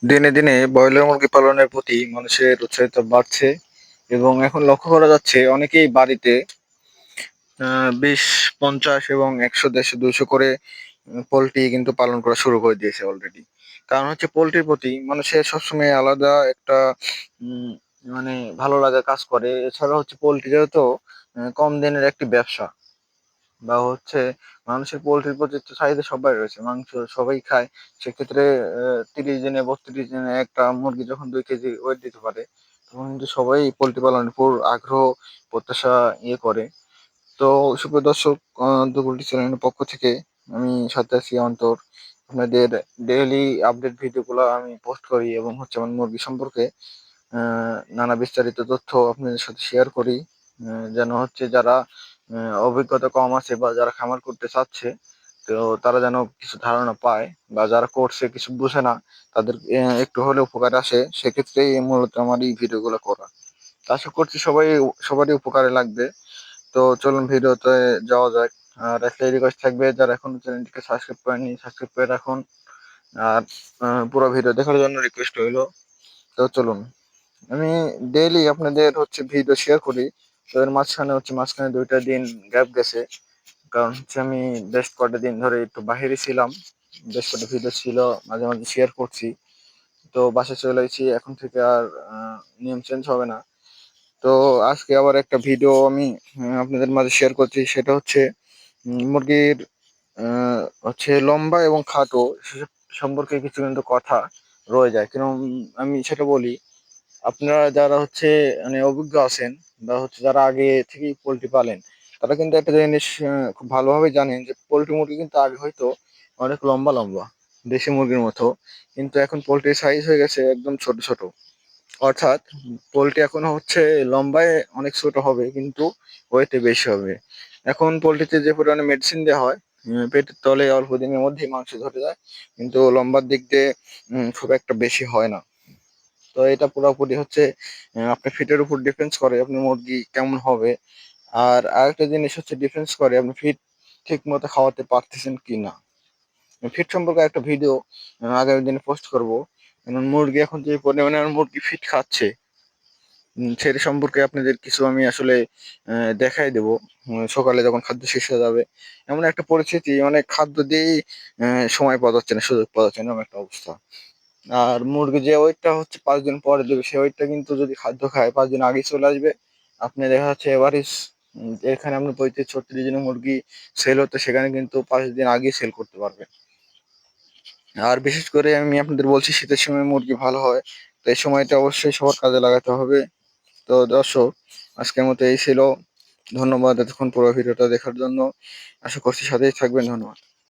দিনে দিনে ব্রয়লার মুরগি পালনের প্রতি মানুষের উৎসাহিত বাড়ছে এবং এখন লক্ষ্য করা যাচ্ছে অনেকেই বাড়িতে 20, 50 এবং 100, 150, 200 করে পোলট্রি কিন্তু পালন করা শুরু করে দিয়েছে অলরেডি। কারণ হচ্ছে পোলট্রির প্রতি মানুষের সবসময় আলাদা একটা উম, মানে ভালো লাগা কাজ করে। এছাড়া হচ্ছে পোলট্রি যেহেতু কম দিনের একটি ব্যবসা, বা হচ্ছে মানুষের পোলট্রির প্রতি তো চাহিদা সবাই রয়েছে, মাংস সবাই খায়। সেক্ষেত্রে 30 দিনে 32 দিনে একটা মুরগি যখন 2 কেজি ওয়েট দিতে পারে, তখন কিন্তু সবাই পোলট্রি পালনের উপর আগ্রহ প্রত্যাশা করে। তো সুপ্রিয় দর্শক, দ্য পোলট্রি চ্যানেলের পক্ষ থেকে আমি সাথে আছি অন্তর। আপনাদের ডেইলি আপডেট ভিডিওগুলো আমি পোস্ট করি এবং হচ্ছে আমার মুরগি সম্পর্কে নানা বিস্তারিত তথ্য আপনাদের সাথে শেয়ার করি, যেন হচ্ছে যারা অভিজ্ঞতা কম আছে বা যারা খামার করতে চাচ্ছে, তো তারা যেন কিছু ধারণা পায়, বা যারা করছে কিছু বুঝে না তাদের একটু হলেও উপকার আসে। সেক্ষেত্রেই মূলত আমার এই ভিডিওগুলো করা। তো আশা করছি সবারই উপকারে লাগবে। তো চলুন ভিডিওতে যাওয়া যাক। আর একটা রিকোয়েস্ট থাকবে, যারা এখন চ্যানেলটিকে সাবস্ক্রাইব করেনি সাবস্ক্রাইব করে রাখুন। আর পুরো ভিডিও দেখার জন্য রিকোয়েস্ট রইলো। তো চলুন, আমি ডেইলি আপনাদের হচ্ছে ভিডিও শেয়ার করি। তো এর মাঝখানে 2টা দিন গ্যাপ গেছে, কারণ হচ্ছে আমি বেশ কটা দিন ধরে একটু বাহিরে ছিলাম। বেশ কটা ভিডিও ছিল, মাঝে মাঝে শেয়ার করছি। তো বাসায় চলে এসেছি, এখন থেকে আর নিয়ম চেঞ্জ হবে না। তো আজকে আবার একটা ভিডিও আমি আপনাদের মাঝে শেয়ার করছি। সেটা হচ্ছে মুরগির হচ্ছে লম্বা এবং খাটো সেসব সম্পর্কে কিছু কিন্তু কথা রয়ে যায়। কারণ আমি সেটা বলি, আপনারা যারা হচ্ছে মানে অভিজ্ঞ আছেন, বা হচ্ছে যারা আগে থেকেই পোল্ট্রি পালেন, তারা কিন্তু একটা জিনিস খুব ভালোভাবে জানেন যে পোল্ট্রি মুরগি কিন্তু আগে হয়তো অনেক লম্বা লম্বা দেশি মুরগির মতো, কিন্তু এখন পোল্ট্রির সাইজ হয়ে গেছে একদম ছোট ছোট। অর্থাৎ পোল্ট্রি এখন হচ্ছে লম্বায় অনেক ছোট হবে, কিন্তু ওয়েটে বেশি হবে। এখন পোল্ট্রিতে যে পরিমাণে মেডিসিন দেওয়া হয়, পেটের তলে অল্প দিনের মধ্যেই মাংস ধরে যায়, কিন্তু লম্বার দিক দিয়ে খুব একটা বেশি হয় না। তো এটা পুরোপুরি হচ্ছে আপনার ফিটের উপর ডিপেন্ডস করে আপনার মুরগি কেমন হবে। আর আরেকটা জিনিস হচ্ছে ডিফেন্স করে আপনি ফিট ঠিক মতো খাওয়াতে পারতেছেন কি না। ফিট সম্পর্কে একটা ভিডিও আগামী দিনে পোস্ট করব। কারণ মুরগি এখন যে পরিমাণে আমার মুরগি ফিট খাচ্ছে, সেটা সম্পর্কে আপনাদের কিছু আমি আসলে দেখাই দেব। সকালে যখন খাদ্য শেষ হয়ে যাবে, এমন একটা পরিস্থিতি, অনেক খাদ্য দিয়েই সময় পাওয়া যাচ্ছে না, সুযোগ পাওয়া যাচ্ছে না, এমন একটা অবস্থা। আর মুরগি যে ওয়েটটা হচ্ছে 5 দিন পরে দেবে, সেই ওয়েটটা কিন্তু যদি খাদ্য খায় 5 দিন আগেই চলে আসবে। আপনি দেখা যাচ্ছে এভারেজ এখানে আপনি 35, 36 দিনে মুরগি সেল হতো, সেখানে কিন্তু 5 দিন আগেই সেল করতে পারবে। আর বিশেষ করে আমি আপনাদের বলছি, শীতের সময় মুরগি ভালো হয়। তো এই সময়টা অবশ্যই সবার কাজে লাগাতে হবে। তো দর্শক, আজকের মতো এই ছিল। ধন্যবাদ এতক্ষণ পুরো ভিডিওটা দেখার জন্য। আশা করছি সাথেই থাকবেন। ধন্যবাদ।